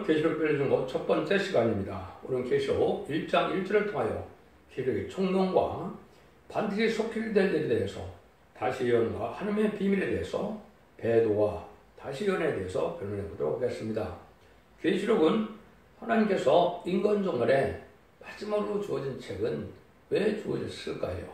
계시록 들려준 첫 번째 시간입니다. 오늘 계시록 1장 1절을 통하여 계시록의 총론과 반드시 속히게 될 일에 대해서, 다시 예언과 하나님의 비밀에 대해서, 배도와 다시 예언에 대해서 변론해 보도록 하겠습니다. 계시록은 하나님께서 인간 종말에 마지막으로 주어진 책은 왜 주어졌을까요?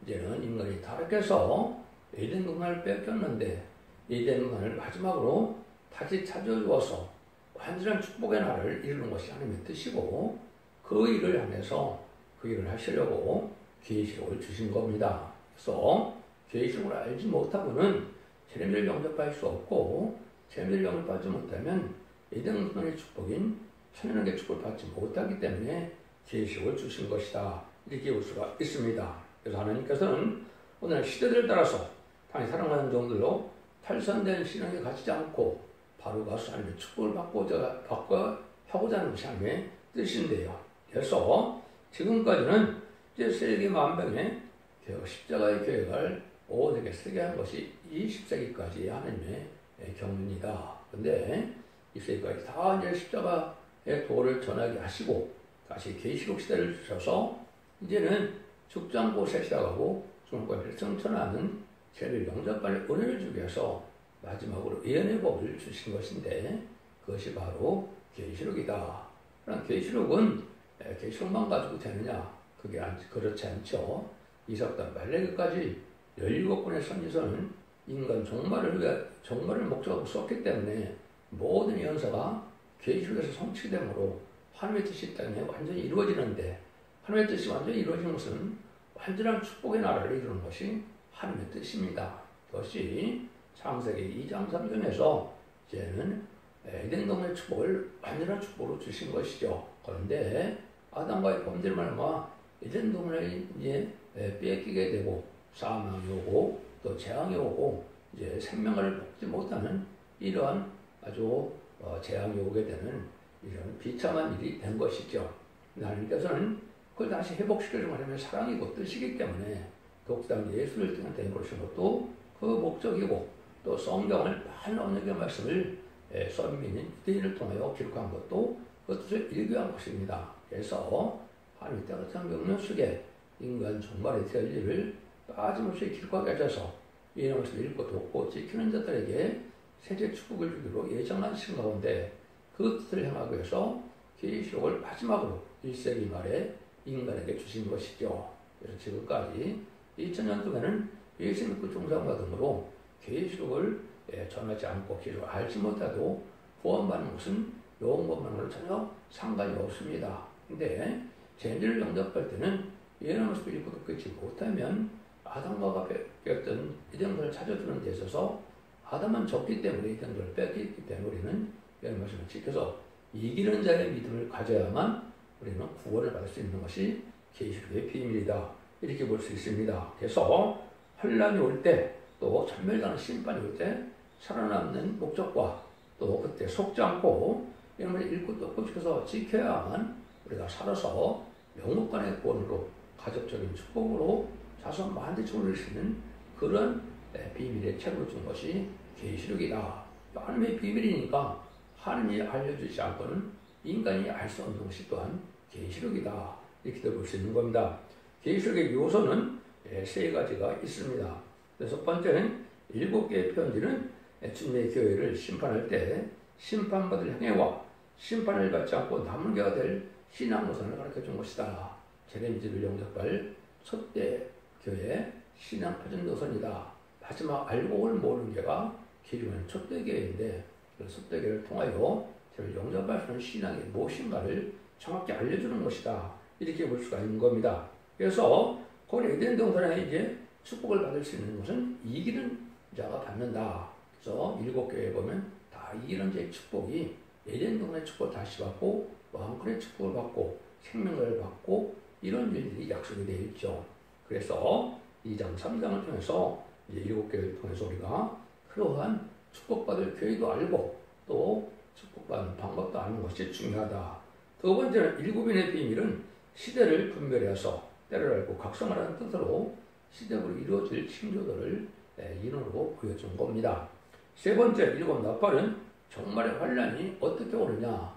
이제는 인간이 타락해서 에덴 동산을 뺏겼는데 에덴 동산을 마지막으로 다시 찾아주어서 완전한 축복의 날을 이루는 것이 하나님의 뜻이고, 그 일을 향해서 그 일을 하시려고 계시록을 주신 겁니다. 그래서 계시록을 알지 못하고는 재림을 영접할 수 없고, 재림을 영접하지 못하면 에덴 동산의 축복인 천연의 축복을 받지 못하기 때문에 계시록을 주신 것이다, 이렇게 볼 수가 있습니다. 그래서 하나님께서는 오늘 시대들을 따라서 당연히 사랑하는 종들로 탈선된 신앙에 갇히지 않고 바로 가서 하나님의 축복을 받고 하고자 하는 것이 하나님의 뜻인데요. 그래서 지금까지는 이제 세계 만병의 십자가의 계획을 오늘에 쓰게 한 것이 20세기까지 하나님의 경륜이다. 그런데 20세기까지 다 이제 십자가의 도를 전하게 하시고 다시 계시록 시대를 주셔서 이제는 죽장고세 시작하고 중국과를 성천하는 죄를 영접할 은혜를 주기 위해서 마지막으로 예언의 법을 주신 것인데, 그것이 바로 계시록이다. 그러나 계시록은 계시록만 가지고 되느냐? 그게 그렇지 않죠. 이삭부터 말레기까지 17권의 선지서는 인간 종말을 목적으로 썼기 때문에 모든 예언서가 계시록에서 성취되므로 하나님의 뜻이 땅에 완전히 이루어지는데, 하나님의 뜻이 완전히 이루어지는 것은 완전한 축복의 나라를 이루는 것이 하나님의 뜻입니다. 그것이 창세기 2장 3절에서 이제는 에덴 동산의 축복을 완전한 축복으로 주신 것이죠. 그런데 아담과의 범죄를 말미암아 에덴 동산을 이제 뺏기게 되고 사망이 오고 또 재앙이 오고 이제 생명을 먹지 못하는 이러한 아주 재앙이 오게 되는 이런 비참한 일이 된 것이죠. 하나님께서는 그걸 다시 회복시키려고 하면 사랑이고 뜻이기 때문에 독당 예수를 통해 그러신 것도 그 목적이고, 또 성경을 많은 언약의 말씀을 선민인 유대인을 통하여 기록한 것도 그 뜻을 일교한 것입니다. 그래서 하나님의 따뜻한 명령 속에 인간 종말의 될 일을 빠짐없이 기록하게 하셔서 이 말씀을 읽고 돕고 지키는 자들에게 세계 축복을 주기로 예정하신 가운데 그 뜻을 향하기 위해서 계시록을 마지막으로 1세기 말에 인간에게 주신 것이죠. 그래서 지금까지 2000년 동안은 예수 믿고 종사한 등으로 계시록을 전하지 않고 계시록을 알지 못해도 구원받는 것은 영원받는 전혀 상관이 없습니다. 근데 죄인들을 영접할 때는 예언의 말씀을 읽고 듣지 못하면 아담과 뺏겼던 이정도를 찾아주는 데 있어서 아담은 졌기 때문에 이정도를 뺏겼기 때문에 우리는 예언의 말씀을 지켜서 이기는 자의 믿음을 가져야만 우리는 구원을 받을 수 있는 것이 계시록의 비밀이다, 이렇게 볼 수 있습니다. 그래서 환란이 올 때, 또 전멸당하는 심판이 올 때 살아남는 목적과 또 그때 속지 않고 이름을 읽고 또 지켜서 지켜야만 우리가 살아서 영육간의 구원으로 가족적인 축복으로 자손 만대치 올릴 수 있는 그런 비밀의 책으로 준 것이 계시록이다. 하나님의 비밀이니까 하나님이 알려주지 않고는 인간이 알 수 없는 것이 또한 계시록이다, 이렇게 볼 수 있는 겁니다. 계시록의 요소는 세 가지가 있습니다. 첫 번째는 7개의 편지는 주님의 교회를 심판할 때 심판받을 행위와 심판을 받지 않고 남은 자가 될 신앙 노선을 가르쳐 준 것이다. 재림지를 영접할 첫대 교회 신앙 파전 노선이다. 마지막 알고 올 모르는 자가 기름은 첫대 교회인데, 그 첫대 교회를 통하여 저를 영접할 수 있는 신앙이 무엇인가를 정확히 알려주는 것이다, 이렇게 볼 수가 있는 겁니다. 그래서 그 에덴 동산에 이제 축복을 받을 수 있는 것은 이기는 자가 받는다. 그래서 7교회에 보면 다 이기는 자의 축복이 에덴 동산의 축복을 다시 받고 왕권의 축복을 받고 생명을 받고 이런 일들이 약속이 되어 있죠. 그래서 2장 3장을 통해서 이제 7교회를 통해서 우리가 그러한 축복받을 교회도 알고 또 축복받는 방법도 아는 것이 중요하다. 두 번째는 7인의 비밀은 시대를 분별해서 때를 알고 각성하라는 뜻으로 시대로 이루어질 징조들을 인원으로 보여준 겁니다. 세 번째, 7 나팔은 정말의 환란이 어떻게 오느냐?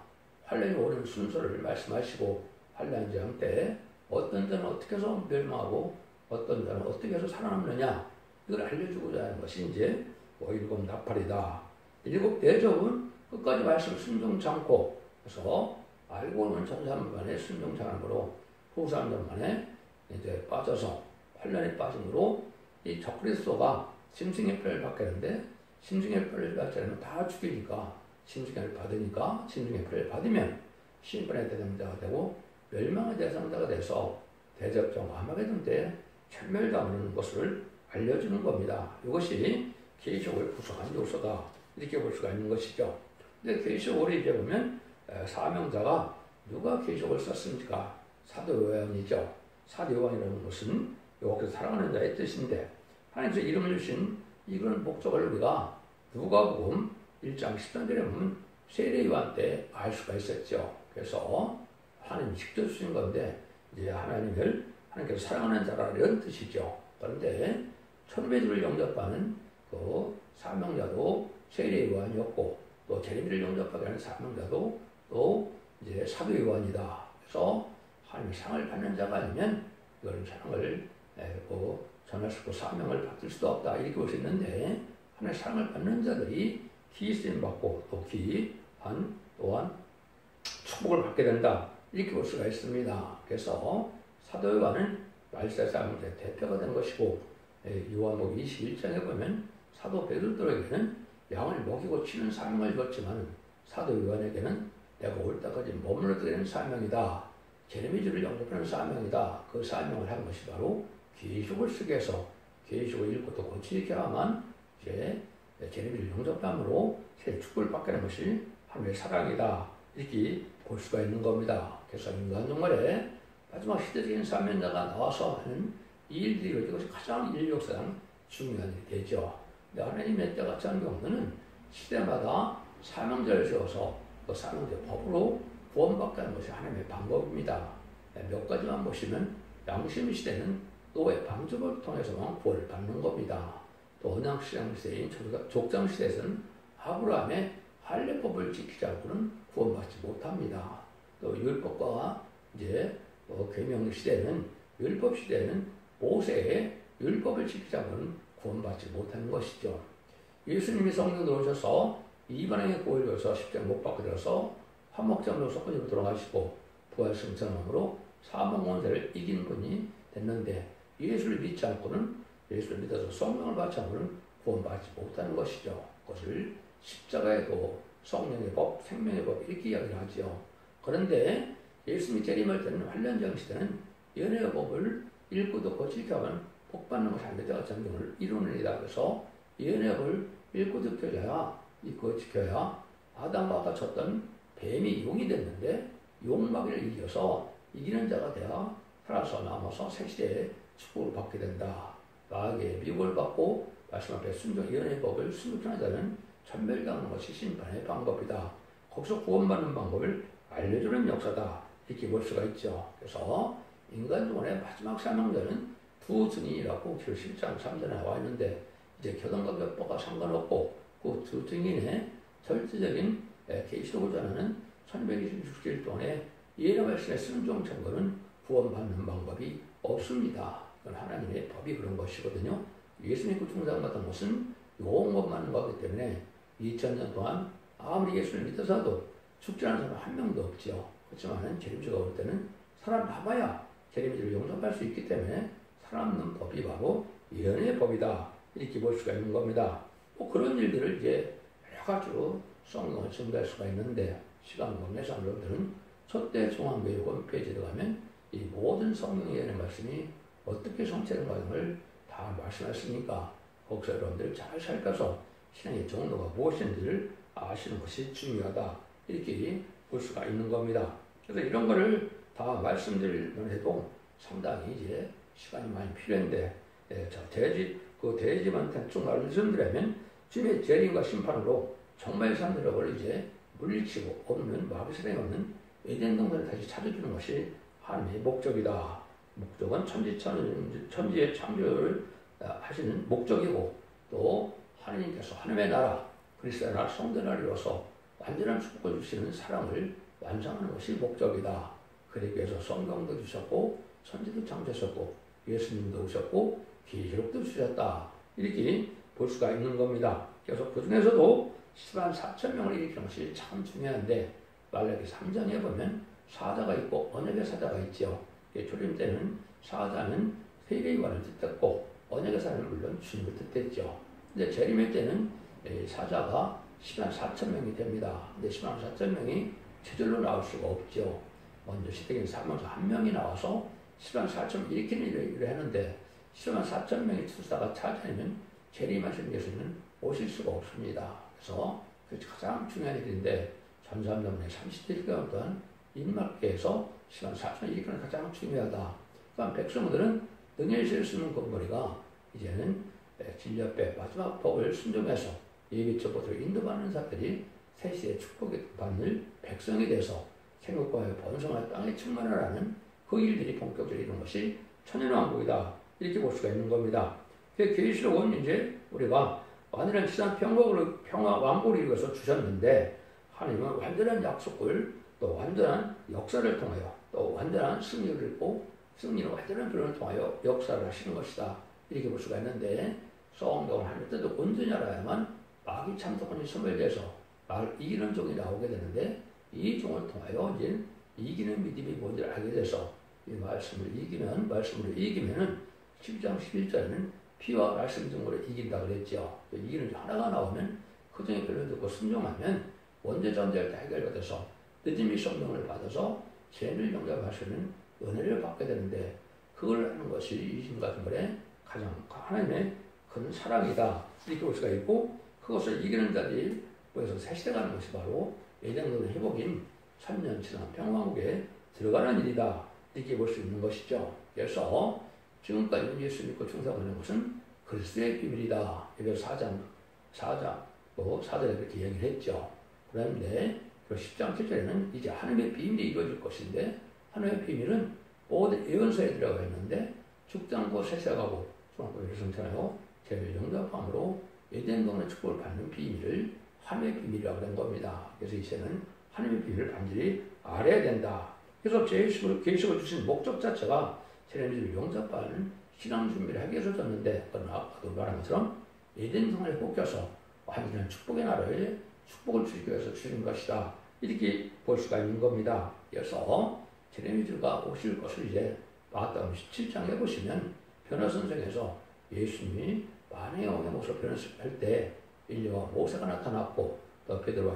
환란이 오는 순서를 말씀하시고 환란 재앙 때 어떤 자는 어떻게 해서 멸망하고 어떤 자는 어떻게 해서 살아남느냐 이걸 알려주고자 하는 것이 이제 일곱 나팔이다. 일곱 대접은 끝까지 말씀 순종치 않고 그래서 알고 오는 전사람만의 순종치 않으므로 후 사람들만에 이제 빠져서 환란에 빠짐으로 이 적그리스도가 짐승의 뼈를 받게 되는데 짐승의 뼈를 받지 않으면 다 죽이니까 짐승의 뼈를 받으니까 짐승의 뼈를 받으면 심판의 대상자가 되고 멸망의 대상자가 돼서 대접정 아마게돈 때 천멸당하는 것을 알려주는 겁니다. 이것이 계시록을 구성한 요소다. 이렇게 볼 수가 있는 것이죠. 근데 계시록을 이제 보면 사명자가 누가 계시록을 썼습니까? 사도 요한이죠. 사도 요한이라는 것은 여기서 사랑하는 자의 뜻인데 하나님께서 이름을 주신 이런 목적을 우리가 누가복음 1장 10절에 보면 세례 요한 때 알 수가 있었죠. 그래서 하나님 직접 주신 건데 이제 하나님께서 사랑하는 자라는 뜻이죠. 그런데 천배주를 영접하는 그 사명자도 세례 요한이었고 또 제레미를 영접하게 하는 사명자도 또 이제 사도 요한이다. 그래서 하나님의 사랑을 받는 자가 아니면 이런 사랑을 전할 수 없고 사명을 받을 수도 없다. 이렇게 볼 수 있는데 하나님의 사랑을 받는 자들이 기쓰임 받고 또 기한 또한 축복을 받게 된다. 이렇게 볼 수가 있습니다. 그래서 사도 요한은 말세 사명자의 대표가 된 것이고 요한복음 21장에 보면 사도 베드로에게는 양을 먹이고 치는 사명을 줬지만 사도 요한에게는 내가 올 때까지 머물러야 되는 사명이다. 제레미주를 영접하는 사명이다. 그 사명을 한 것이 바로 계시록을 쓰게 해서 계시록을 읽고 또 고치게 하면 이제 제레미주를 영접함으로 새 축복을 받게 하는 것이 하나님의 사랑이다. 이렇게 볼 수가 있는 겁니다. 그래서 인간 종말에 마지막 시대적인 사명자가 나와서 하는 이 일들이 이것이 가장 인류 역사상 중요한 일이 되죠. 근데 하나님의 때 같이 하는 경우는 시대마다 사명자를 세워서 그 사명자의 법으로 구원받게 하는 것이 하나님의 방법입니다. 몇 가지만 보시면 양심 시대는 노예 방주를 통해서만 구원을 받는 겁니다. 또 언약시장 시대인 족장 시대에서는 아브라함의 할례법을 지키지 않고는 구원받지 못합니다. 또 율법과 이제 계명 시대는 율법 시대는 모세의 율법을 지키지 않고는 구원받지 못하는 것이죠. 예수님이 성령으로 오셔서 이방인의 구원을 위해서 십자가 못 박혀 들어서 화목장로 석권으로 돌아가시고 부활 승천함으로 사망 원세를 이긴 분이 됐는데 예수를 믿지 않고는 예수를 믿어서 성령을 받지 않고는 구원받지 못하는 것이죠. 그것을 십자가의 도, 성령의 법, 생명의 법 이렇게 이야기를 하죠. 그런데 예수님이 재림할 때는 환란장 시대는 연애의 법을 읽고 듣고 지켜가면 복받는 것이 안되다가 장경을 이루느니라. 그래서 연애의 법을 읽고 듣겨야 이거 지켜야 아담과 아까 쳤던 뱀이 용이 됐는데 용마귀를 이겨서 이기는 자가 되어 살아서 남아서 새시대에 축복을 받게 된다. 마귀의 미혹을 받고 말씀 앞에 순종 예언의 법을 순종하는 자는 천멸당하는 것이 심판의 방법이다. 거기서 구원받는 방법을 알려주는 역사다. 이렇게 볼 수가 있죠. 그래서 인간 중원의 마지막 사명자는 두 증인이라고 그 7장 3절에 나와 있는데 이제 교단과 격보가 상관없고 그 두 증인의 절대적인 계시록을 전하는 1126일 동안에 예언의 말씀에 순종 증거는 구원받는 방법이 없습니다. 이건 하나님의 법이 그런 것이거든요. 예수님 구중상 같은 것은 영원만는 거기 때문에 2000년 동안 아무리 예수를 믿어서도 죽지 않은 사람 한 명도 없죠. 그렇지만 재림주가 올 때는 살아남아야 재림주를 용서할 수 있기 때문에 살아남는 법이 바로 예언의 법이다. 이렇게 볼 수가 있는 겁니다. 뭐 그런 일들을 이제 여러 가지로 성경을 증거할 수가 있는데 시간 관계상 여러분들은 첫대 중앙교육 홈페이지에 들어가면 이 모든 성경 예언의 말씀이 어떻게 성취되는가를 다 말씀하시니까 거기서 여러분들 잘 살펴서 신앙의 정도가 무엇인지를 아시는 것이 중요하다. 이렇게 볼 수가 있는 겁니다. 그래서 이런 거를 다 말씀드리면 해도 상당히 이제 시간이 많이 필요한데, 그 대지한테 쭉 말씀드리면 주님의 재림과 심판으로 정말 사람들을 이제 물리치고 없는 마귀세상에 없는 에덴 동산을 다시 찾아주는 것이 하나님의 목적이다. 목적은 천지의 창조를 하시는 목적이고 또 하나님께서 하나님의 나라, 그리스도의 나라, 성전을 이루어서 완전한 축복을 주시는 사랑을 완성하는 것이 목적이다. 그러기 위해서 성경도 주셨고 선지도 창조하셨고 예수님도 오셨고 계시록도 주셨다. 이렇게 볼 수가 있는 겁니다. 그래서 그 중에서도 10만 4천 명을 일으키는 것이 참 중요한데 말라기 3장에 보면 사자가 있고 언약의 사자가 있죠. 초림 때는 사자는 세계관을 뜻했고 언약의 사자는 물론 주님을 뜻했죠. 근데 재림의 때는 사자가 10만 4천 명이 됩니다. 근데 10만 4천 명이 저절로 나올 수가 없죠. 먼저 시대기는 사면서 한 명이 나와서 10만 4천 일으키는 일을 하는데 10만 4천 명의 투사가 찾아내면 재림하신 예수님은 오실 수가 없습니다. 그래서 그것이 가장 중요한 일인데 전삼년에 30대 동안 인막계에서 10만 4천 일으키는 게 가장 중요하다. 그러니까 백성들은 능히 실 수 있는 것머리가 이제는 진리앞에 마지막 법을 순종해서 예비적으로 인도받는 자들이 세시의 축복을 받는 백성이 돼서 생각과의 번성한 땅에 충만하라는 그 일들이 본격적으로 이루는 것이 천연왕국이다. 이렇게 볼 수가 있는 겁니다. 그 계시록은 이제 우리가 완전한 지상 평화 왕국을 이루어서 주셨는데 하나님은 완전한 약속을 또 완전한 역사를 통하여 또 완전한 승리를 이루고 승리는 완전한 변화를 통하여 역사를 하시는 것이다. 이렇게 볼 수가 있는데 성경을 하늘 때도 온전히 알아야만 마귀 참석권이 소멸돼서 나를 이기는 종이 나오게 되는데 이 종을 통하여 이제 이기는 믿음이 뭔지를 알게 돼서 이 말씀으로 이기면은 10장 11절에는 피와 말씀 등으로 이긴다 그랬죠. 이기는 종 하나가 나오면 그 중에 별로 듣고 순종하면 원죄 전제를 다 해결가 돼서 늦음이 성령을 받아서 죄를 용납할 수 있는 은혜를 받게 되는데 그걸 하는 것이 이 신 같은 거에 가장 하나님의 큰 사랑이다. 이렇게 볼 수가 있고 그것을 이기는 자들이 그래서 새시대가는 것이 바로 예정된 회복인 3년 지난 평화국에 들어가는 일이다. 이렇게 볼 수 있는 것이죠. 그래서 지금까지 예수 믿고 충성하는 것은 그리스도의 비밀이다. 그래서 4절에 그렇게 얘기를 했죠. 그런데 그 10장 7절에는 이제 하나님의 비밀이 이루어질 것인데 하나님의 비밀은 모든 예언서에 들어가 있는데 죽지 않고 세세가고 중앙교회를 성찬하여 죄를 용납함으로 에덴 동네 축복을 받는 비밀을 하나님의 비밀이라고 된 겁니다. 그래서 이제는 하나님의 비밀을 반드시 알아야 된다. 그래서 계시록을 주신 목적 자체가 재림을 용접하는 신앙 준비를 하기 위해서 줬는데 그러나 아까도 말한 것처럼 에덴 동네에 꽂혀서 완전한 축복의 나라에 축복을 주시기 위해서 주신 것이다. 이렇게 볼 수가 있는 겁니다. 그래서 제레미야가 오실 것을 이제 마가복음 17장에 보시면 변화선생에서 예수님이 만의 영의 모습을 변화할 때 엘리야와 모세가 나타났고 또 베드로와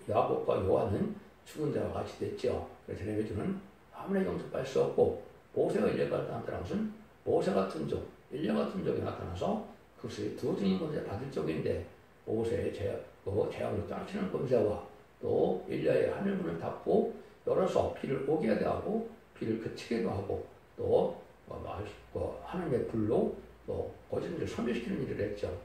야곱과 요한은 죽은 자와 같이 됐죠. 그래서 제레미야는 아무나 영접할 수 없고 모세가 엘리야가 나타난 것은 모세 같은 종, 엘리야 같은 종이 나타나서 그것이 두 증인 권세 받을 적인데 모세의 재앙으로 땅치는 권세와 또 엘리야의 하늘문을 닫고 열어서 비를 오게 하고 비를 그치게도 하고 또 하나님의 불로 또 거짓을 소멸시키는 일을 했죠.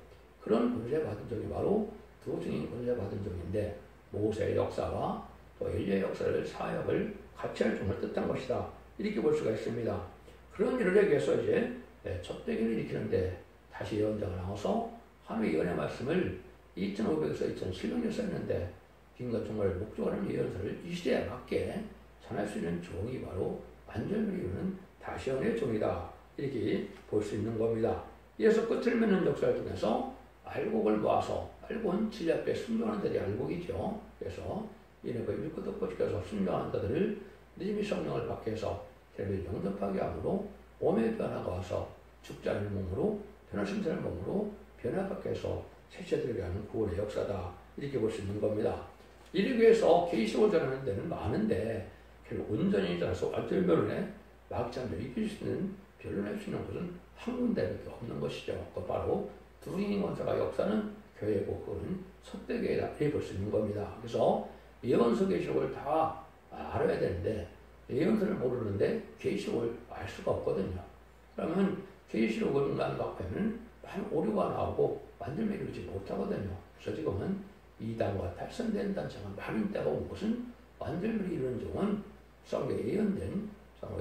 그런 권세 받은 적이 바로 두 증인 권세 받은 적인데 모세의 역사와 또 엘리야의 역사를 사역을 같이 할 종을 뜻한 것이다. 이렇게 볼 수가 있습니다. 그런 일을 하기 위해서 이제 촛대기를 일으키는데 다시 예언자가 나와서 하나님의 예언의 말씀을 2500에서 2700년 썼는데 긴가 정말 목적하는 예언서를 이 시대에 맞게 전할 수 있는 종이 바로 완전을 이루는 다시 예언의 종이다. 이렇게 볼 수 있는 겁니다. 이어서 끝을 맺는 역사를 통해서 알곡을 모아서 알곡은 진리 앞에 순종하는 자들이 알곡이죠. 그래서 이는 그 읽고 듣고 지켜서 순종하는 자들을 믿음의 성령을 받게 해서 죄를 영접하게 함으로 몸의 변화가 와서 죽지 않은 몸으로 변화심사의 몸으로 변화받게 해서 세세들에게 하는 구원의 역사다. 이렇게 볼 수 있는 겁니다. 이를 위해서 계시록을 전하는 데는 많은데 결국 온전히 전해서 완전히 변론에 막장을 이길 수 있는 변론할 수 있는 곳은 한 군데밖에 없는 것이죠. 그 바로 두루잉 권사가 역사는 교회고 그거는 촛대교회다. 이렇게 볼 수 있는 겁니다. 그래서 예언서 계시록을 다 알아야 되는데 예언서를 모르는데 계시록을 알 수가 없거든요. 그러면 계시록을 만각하면 많은 오류가 나오고 완전히 이루지 못하거든요. 그래서 지금은 이단과 탈선된 단체가 많은 때가 온 것은 완전히 이루는 종은 성경에 예언된,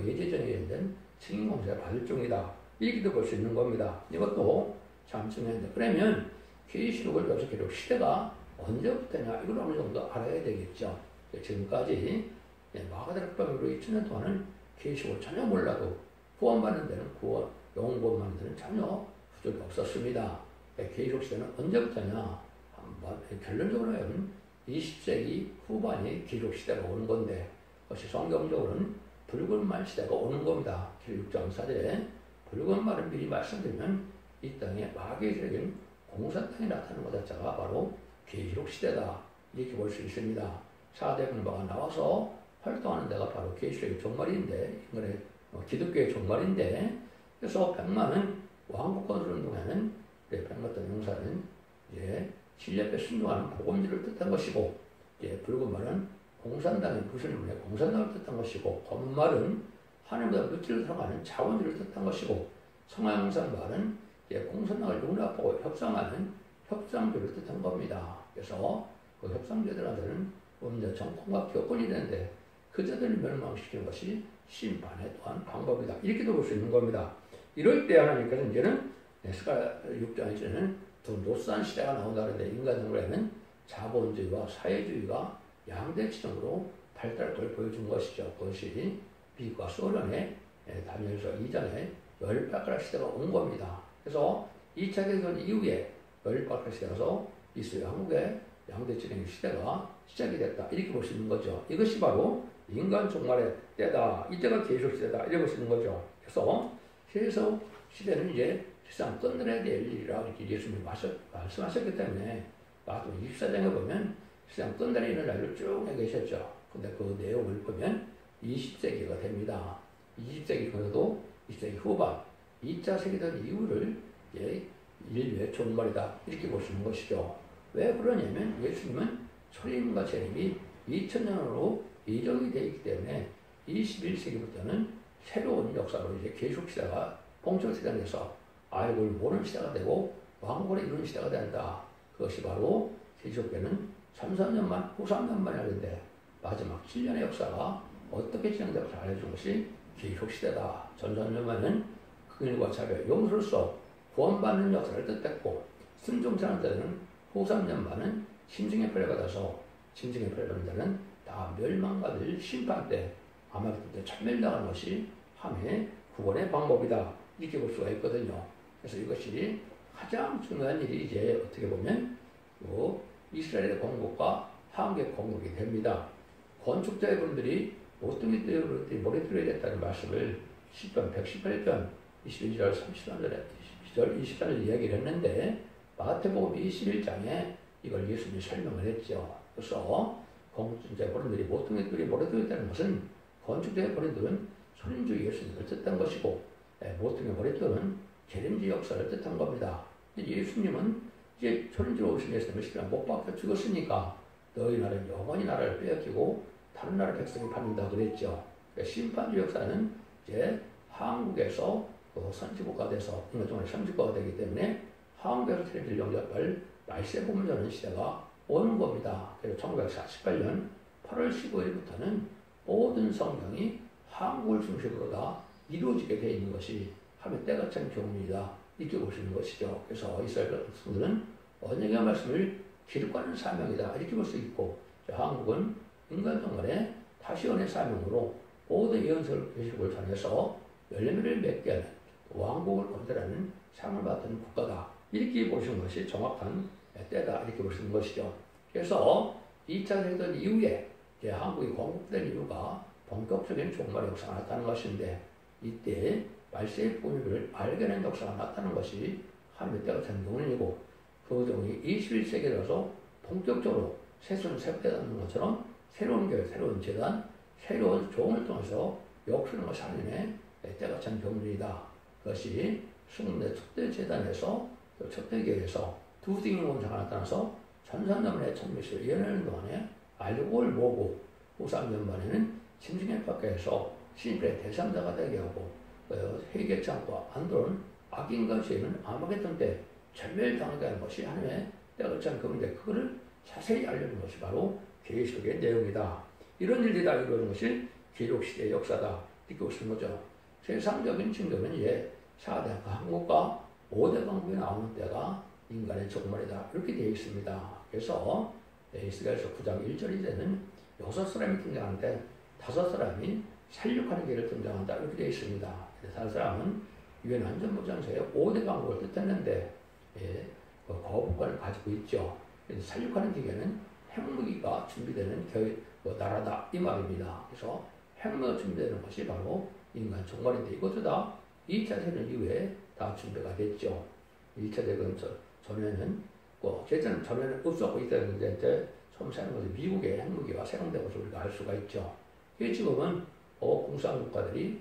예제전에 예언된 증인공세를 받을 종이다. 이렇게도 볼 수 있는 겁니다. 이것도 참 중요한데 그러면 계시록을 여기서 계속 시대가 언제부터냐 이걸 어느 정도 알아야 되겠죠. 지금까지 마가다락방으로 2000년 동안은 계시록을 전혀 몰라도 구원받는 데는 영혼 구원받는 데는 전혀 부족이 없었습니다. 계시록 시대는 언제부터냐? 결론적으로 하면 20세기 후반이 계시록 시대가 오는 건데 그것이 성경적으로는 붉은 말 시대가 오는 겁니다. 6장 4절에 붉은 말을 미리 말씀드리면 이 땅에 마귀의 세력인 공산당이 나타나는 것 자체가 바로 계시록 시대다. 이렇게 볼 수 있습니다. 4대 분바가 나와서 활동하는 데가 바로 계시록의 종말인데 인간의 기독교의 종말인데 그래서 백마는 왕국 건설운동에는 백마던 용사는 진리 앞에 순종하는 복음주를 뜻한 것이고 붉은 말은 공산당의 부수님의 공산당을 뜻한 것이고 검은 말은 하늘보다 끝을 들어가는 자원주를 뜻한 것이고 청하영산 말은 공산당을 용납하고 협상하는 협상주를 뜻한 겁니다. 그래서 그 협상주들한테는 먼저 정권과 교권이 되는데 그자들을 멸망시키는 것이 심판의 또한 방법이다. 이렇게도 볼 수 있는 겁니다. 이럴 때 하나님께서 이제는 스가 6장에서는 더 노스한 시대가 나온다는데 인간 정글에는 자본주의와 사회주의가 양대치적으로 발달할 걸 보여준 것이죠. 그것이 미국과 소련의 다니엘서 2장에 열박할 시대가 온 겁니다. 그래서 2차 대전 이후에 열박할 시대라서 이스라엘 한국의 양대치적인 시대가 시작이 됐다. 이렇게 볼 수 있는 거죠. 이것이 바로 인간 종말의 때다. 이때가 계시록 시대다. 이렇게 볼 수 있는 거죠. 그래서 시대는 이제 세상 끝내야 될 일이라 이렇게 예수님이 말씀하셨기 때문에 마태복음 24장에 보면 세상 끝내야 될 날을 쭉 계셨죠. 근데 그 내용을 보면 20세기가 됩니다. 20세기 그래도 20세기 후반 2차 세계대전 이후를 인류의 종말이다. 이렇게 볼 수 있는 것이죠. 왜 그러냐면 예수님은 초림과 재림이 2000년으로 예정이 되어 있기 때문에 21세기부터는 새로운 역사로 이제 계시록 시대가 봉천 시대가 돼서 알고를 모르는 시대가 되고 왕국을 이루는 시대가 된다. 그것이 바로 계시록에는 3,3년만, 후 3년만이 하는데 마지막 7년의 역사가 어떻게 진행될지 알려준 것이 계시록 시대다. 전 3년만은 극일과 차별, 용서로서 구원받는 역사를 뜻했고 순종하는 자들은 후 3년만은 심증의 표를 받아서 심증의 표를 받는 자는 다 멸망받을 심판 때 아마 그때 천멸당하는 것이 함의 구원의 방법이다. 이렇게 볼 수가 있거든요. 그래서 이것이 가장 중요한 일이 이제 어떻게 보면 이스라엘의 공국과 한국의 공국이 됩니다. 건축자의 분들이 모퉁이 머리 뚫어야 됐다는 말씀을 10편, 118편, 21절, 33절에 23절 이야기를 했는데 마태복음 21장에 이걸 예수님이 설명을 했죠. 그래서 건축자의 본인들이 모퉁이 뚫이 머리 뚫었다는 것은 건축자의 본인들은 소림주 예수님을 뜻한 것이고 모퉁이 머리 뚫은 재림주 역사를 뜻한 겁니다. 예수님은 이제 소림주로 오신 예수님을 십자가에 못 박혀 죽었으니까 너희 나라는 영원히 나라를 빼앗기고 다른 나라 백성이 받는다 그랬죠. 그러니까 심판주 역사는 이제 한국에서 선지국가 돼서 인간종말의 선지국가가 되기 때문에 한국에서 테레비를 영접할 말세 보문자는 시대가 오는 겁니다. 그래서 1948년 8월 15일부터는 모든 성경이 한국을 중심으로 다 이루어지게 되어 있는 것이 하면 때가 참 경우입니다. 이렇게 보시는 것이죠. 그래서 이스라엘 백성들은 언약의 말씀을 기록하는 사명이다. 이렇게 볼 수 있고 한국은 인간종말의 다시 연의 사명으로 모든 예언서를 계시록을 전해서 열매를 맺게 하는 왕국을 건설하는 상을 받은 국가다. 이렇게 보시는 것이 정확한 때다. 이렇게 보시는 것이죠. 그래서 2차 대전 이후에 이제 한국이 건국된 이유가 본격적인 종말의 역사가 나타나는 것인데 이때 말세의 본의를 알게된 역사가 나타나는 것이 하나님의 때가 된 경우이고 그 종이 21세기에 들어서 본격적으로 세수는 세분되는 것처럼 새로운 교회, 새로운 재단, 새로운 종을 통해서 역수는 것이 하나님의 때가 참 경륜이다. 그것이 승대 첫대 재단에서 첫대 교회에서 두 등의 원사가 나타나서 1,300년 만에 천밀수를 예언하는 동안에 알고를 모으고 후 3년 만에는 짐승의 밖에서 신입의 대상자가 되게 하고 회개창과 안드론 악인과 죄는 아마겟돈 때 전멸당하게 하는 것이 하나님의 때가 참 경륜인데 그거를 자세히 알려준 것이 바로 계시록의 내용이다. 이런 일들이 다 이루어진 것이 기록시대의 역사다. 이렇게 보시는 거죠. 세상적인 측면은 이제 4대 한국과 5대 강국이 나오는 때가 인간의 종말이다. 이렇게 되어 있습니다. 그래서 이스라엘서 9장 1절 이제는 6사람이 등장하는데 5사람이 살육하는 길을 등장한다 이렇게 되어 있습니다. 5사람은 유엔 안전보장소의 5대 강국을 뜻했는데 그 거부권을 가지고 있죠. 살육하는 기계는 핵무기가 준비되는 나라다 이 말입니다. 그래서 핵무기가 준비되는 것이 바로 인간 종말인데 이것도 다 2차 대전 이후에 다 준비가 됐죠. 2차 대전 전에는 전에는 없었고 있다는 데 처음 사용한 것이 미국의 핵무기가 사용된 것을 우리가 알 수가 있죠. 이 지금은 공산국가들이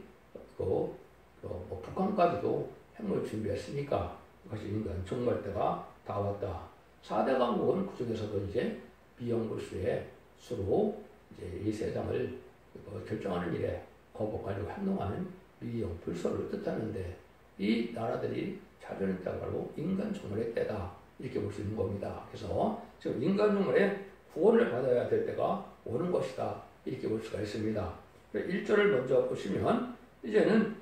북한까지도 핵무기 준비했으니까 그것이 인간 종말 때가 다 왔다. 4대 강국은 그 중에서도 이제 비영불수의 수로 이제 이 세상을 결정하는 일에 거부가지고 행동하는 비영불수를 뜻하는데 이 나라들이 자존의 때가 인간 종말의 때다 이렇게 볼 수 있는 겁니다. 그래서 지금 인간 종말에 구원을 받아야 될 때가 오는 것이다 이렇게 볼 수가 있습니다. 1절을 먼저 보시면 이제는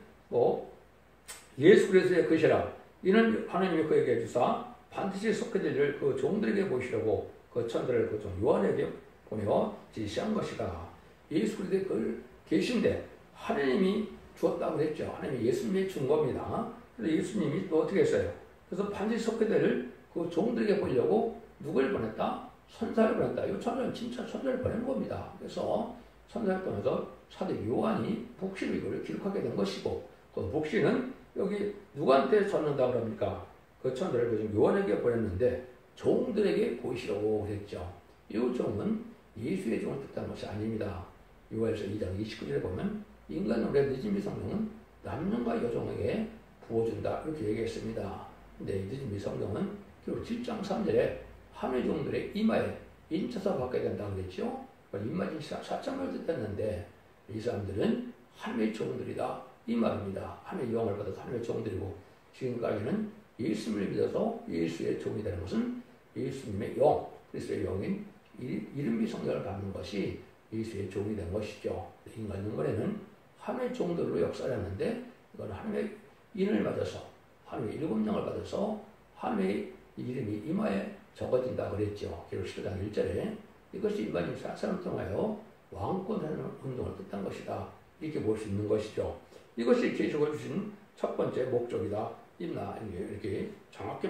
예수 그리스도의 것이라 이는 하나님이 그에게 주사 반드시 속해질 일을 그 종들에게 보이시려고 그 천사를 그 종 요한에게 보내어 지시한 것이다. 예수 그리스도의 그 계신데 하나님이 주었다고 했죠. 하나님이 예수님이 준 겁니다. 그래서 예수님이 또 어떻게 했어요? 그래서 반드시 속해질 그 종들에게 보이려고 누굴 보냈다? 천사를 보냈다. 이 천사는 진짜 천사를 보낸 겁니다. 그래서 천사를 보내서 사도 요한이 복시로 이걸 기록하게 된 것이고 그 복시는 여기 누구한테 전한다 그럽니까? 그 천사를 그 요한에게 보냈는데 종들에게 보이시라고 했죠. 이 종은 예수의 종을 뜻하는 것이 아닙니다. 요한에서 2장 29절에 보면 인간의 늦은 미성령은 남녀과 여종에게 부어준다 이렇게 얘기했습니다. 근데 이 늦은 미성령은 결국 7장 3절에 하늘 종들의 이마에 인쳐서 받게 된다고 그랬죠. 입맞은 사참을 뜻했는데 이 사람들은 하늘의 종들이다 이 말입니다. 하늘의 영을 받아서 하늘의 종들이고 지금까지는 예수님을 믿어서 예수의 종이 되는 것은 예수님의 영, 그리스도의 영인 이름이 성령을 받는 것이 예수의 종이 된 것이죠. 인간 영혼에는 하늘의 종들로 역사했는데 이건 하늘의 인을 맞아서 하늘의 7영을 받아서 하늘의 이름이 이마에 적어진다 그랬죠. 기록 15장 1절에 이것이 일반인 사람을 통하여 왕권하는 운동을 뜻한 것이다. 이렇게 볼 수 있는 것이죠. 이것이 계시록을 주신 첫 번째 목적이다. 있나 이렇게 정확히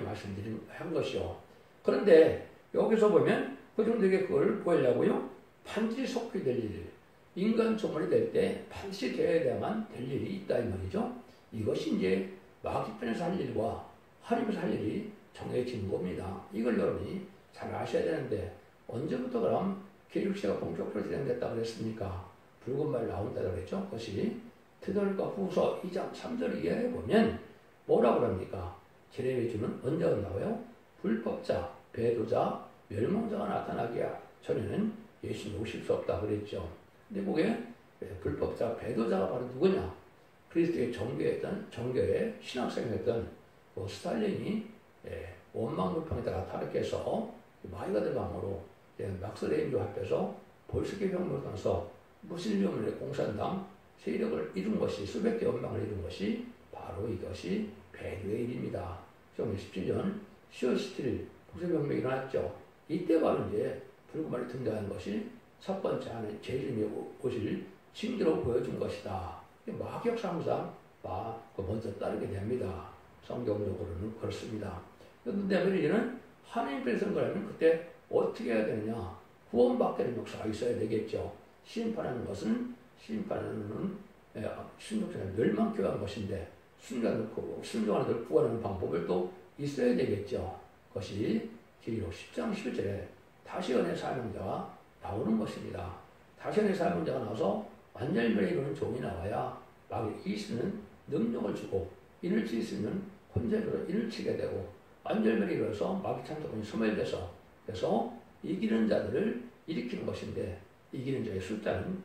한 것이요. 그런데 여기서 보면 그 종들에게 그걸 보이려고요. 반드시 속히 될 일, 인간 종말이 될 때 반드시 되어야만 될 일이 있다 이 말이죠. 이것이 이제 마귀편에서 할 일과 하나님에서 할 일이 정해진 겁니다. 이걸 여러분이 잘 아셔야 되는데 언제부터 그럼 계율시가 본격적으로 진행됐다고 그랬습니까? 붉은 말 나온다고 그랬죠. 그것이 테살로니가 후서 2장 3절 이하에 보면 뭐라고 합니까? 제레미야는 언제 나와요? 불법자, 배도자, 멸망자가 나타나기야 전에는 예수님 오실 수 없다 그랬죠. 근데 그게 불법자, 배도자가 바로 누구냐? 그리스도의 정교의 신학생이었던 스탈린이 원망불평에다가 타락해서 마이가드 방으로 막스레인조 합해서 볼스키 혁명을 통해서 무슬림의 공산당 세력을 이룬 것이 수백 개 연방을 이룬 것이 바로 이것이 배교의 일입니다. 1917년 10월 17일 복수혁명이 일어났죠. 이때 바로 이제 붉은말이 등장한 것이 첫 번째 하는 제일님이 오실 징조로 보여준 것이다. 마격상상 먼저 따르게 됩니다. 성경적으로는 그렇습니다. 그런데 우리는 하나님께서 쓴 거라면 그때 어떻게 해야 되느냐? 구원받게 되는 역사가 있어야 되겠죠. 심판하는 것은 순종자를 멸망케 한 것인데 순종하는 것을 구원하는 방법을 또 있어야 되겠죠. 그것이 계시록 10장 11절에 다시 은혜 사명자가 나오는 것입니다. 다시 은혜 사명자가 나와서 완전히 이루는 종이 나와야 마귀 이스는 능력을 주고 인을 치있으면 혼자로 인을 치게 되고 완전히 이루어서 마귀 참석권이 소멸돼서 그래서 이기는 자들을 일으키는 것인데 이기는 자의 숫자는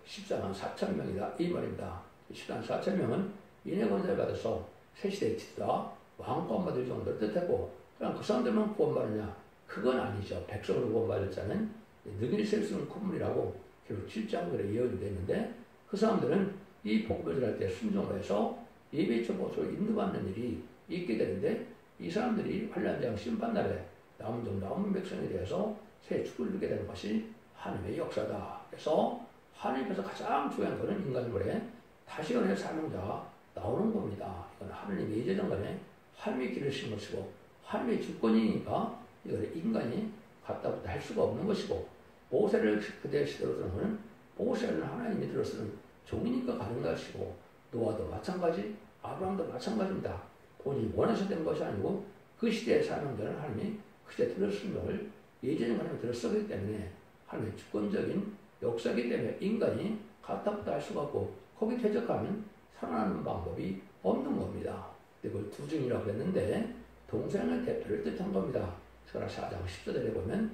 14만 4천 명이다 이 말입니다. 14만 4천 명은 인의 권세를 받아서 새시대의 지도자 왕권 받을 정도를 뜻하고 그럼 그 사람들만 구원받느냐? 그건 아니죠. 백성으로 구원받을 자는 능히 셀 수 있는 콧물이라고 결국 7장들에 이어지게 있는데 그 사람들은 이 복음을 전할 때 순종을 해서 예배처 보수로 인도받는 일이 있게 되는데 이 사람들이 환란장 심판날에 남은 백성에 대해서 새 축을 누리게 되는 것이 하나님의 역사다. 그래서 하나님께서 가장 중요한 것은 인간들의 다시 연애 사명자가 나오는 겁니다. 이건 하나님의 이제전간에 하나님의 길을 신 것이고 하나님의 주권이니까 이거를 인간이 갖다부터 할 수가 없는 것이고 모세를 그대 시대로 쓰는 것은 모세는 하나님이 들어 쓰는 종이니까 가는 것이고 노아도 마찬가지 아브라함도 마찬가지입니다. 본인이 원해서 된 것이 아니고 그 시대의 사명자는 하나님이 그 시대에 들어 쓰는 것을 예전에 하나님이 들어 쓰기 때문에 하나님의 주권적인 역사이기 때문에 인간이 갖다부터 할 수가 없고 거기 퇴적하면 살아나는 방법이 없는 겁니다. 그걸 두중이라고 했는데 동생의 대표를 뜻한 겁니다. 스가랴 4장 10절에 보면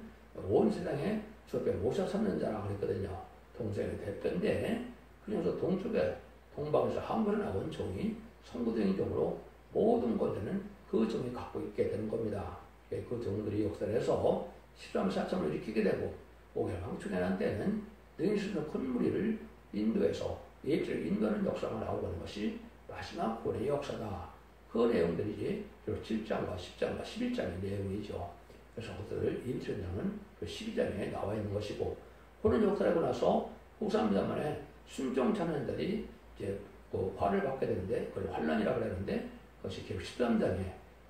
온 세상에 주께 모셔 삼는 자라고 그랬거든요. 동생의 대표인데 그중에서 동쪽에 동방에서 한글에 나온 종이 선구적인 종으로 모든 것들은 그 종이 갖고 있게 되는 겁니다. 그 종들이 역사를 해서 13사천을 일으키게 되고 오결왕충해난 때는 능히 큰 무리를 인도해서 예지를 인도하는 역사가 나오고 하는 것이 마지막 구원의 역사다. 그 내용들이 이제 7장과 10장과 11장의 내용이죠. 그래서 그것을 인트런장은 그 12장에 나와 있는 것이고 그런 역사를 하고 나서 후 3년 만에 순종 찬양자들이 이제 그 화를 받게 되는데 그걸 환란이라고 그러는데 그것이 기록 13장에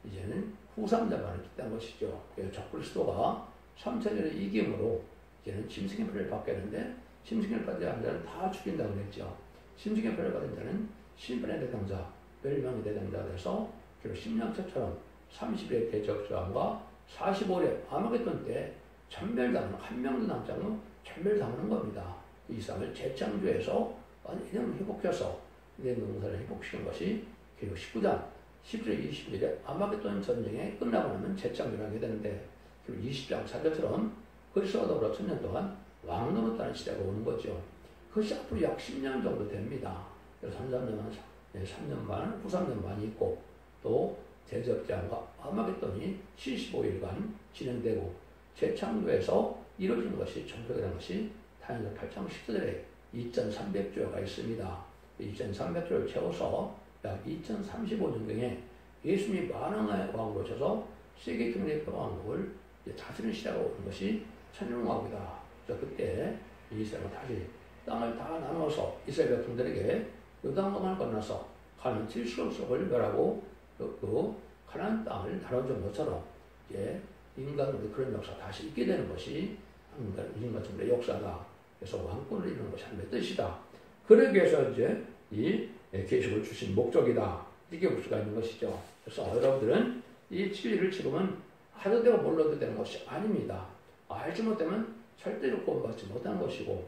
이제는 후 3년 만에 기다린 것이죠. 그래서 적그리스도가 3세절의 이김으로 이제는 짐승의 표를 받게 되는데 짐승의 표를 받은 자는 다 죽인다고 그랬죠. 짐승의 표를 받은 자는 심판의 대상자, 멸망의 대상자가 돼서 기록 10년째처럼 30일의 대적저항과 45일의 아마겟돈 때 전멸당하는 한 명도 남지 않고 전멸당하는 겁니다. 이 이상을 재창조해서 완전히 회복해서 내 농사를 회복시킨 것이 기록 19장 10절 21일에 아마겟돈 전쟁에 끝나고 나면 재창조를 하게 되는데 기록 20장 4절처럼 그리스도와 더불어 1000년 동안 왕노릇하는 시대가 오는 거죠. 그것이 앞으로 약 10년 정도 됩니다. 그래서 3년 반, 후 3년 반이 있고 또 대접장과 아마겟돈이 75일간 진행되고 재창조에서 이루어진 것이 전표가 된 것이 다니엘 8장 10절에 2300조가 있습니다. 2300조를 채워서 약 2035년경에 예수님이 만왕의 왕으로 오셔서 세계 경제 평화왕국을 다스리는 시대가 오는 것이 천년왕국이다. 그래서 그때 이스라엘은 다시 땅을 다 나눠서 이스라엘 백성들에게 요단강을 건너서 가나안 70석을 멸하고 그 가나안 땅을 나눠준 것처럼 이제 인간으로 그런 역사 다시 있게 되는 것이 인간의 역사다. 그래서 왕권을 이루는 것이 하나님의 뜻이다. 그러기 위해서 이제 이 계시록을 주신 목적이다. 이렇게 볼 수가 있는 것이죠. 그래서 여러분들은 이 진리를 지금은 하도 되고 몰라도 되는 것이 아닙니다. 알지 못하면 절대로 구원받지 못한 것이고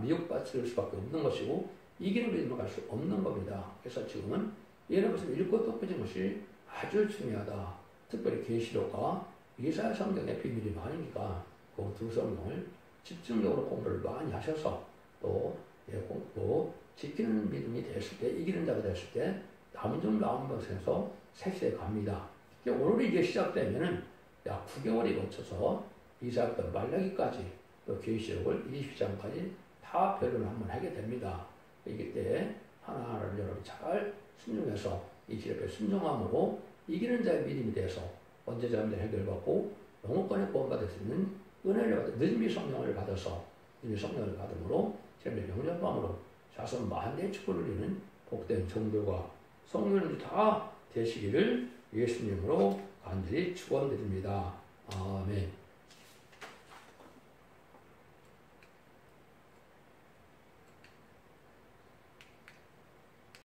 미혹받을 수밖에 없는 것이고 이기는 믿음을 갈 수 없는 겁니다. 그래서 지금은 예를 들어서 읽고 똑부진 것이 아주 중요하다. 특별히 계시록과 이사야 성경의 비밀이 많으니까 그 두 성경을 집중적으로 공부를 많이 하셔서 또 지키는 믿음이 됐을 때 이기는 자가 됐을 때 남중 라운드에서 새 시대에 갑니다. 오늘이 이제 시작되면은 약 9개월이 거쳐서 이사야부터 말라기까지 또 계시록을 20장까지 다 변론을 한번 하게 됩니다. 이때 하나하나를 여러분 잘 순종해서 이 지력에 순종함으로 이기는 자의 믿음이 돼서 언제자면 해결받고 영혼권에 구원받을 수 있는 은혜를 받아 느림이 성령을 받아서 느림이 성령을 받음으로 지력의 영접함으로 자손 만대의 축복을 이루는 복된 종들과 성령들이 다 되시기를 예수님으로 간절히 축원드립니다. 아멘.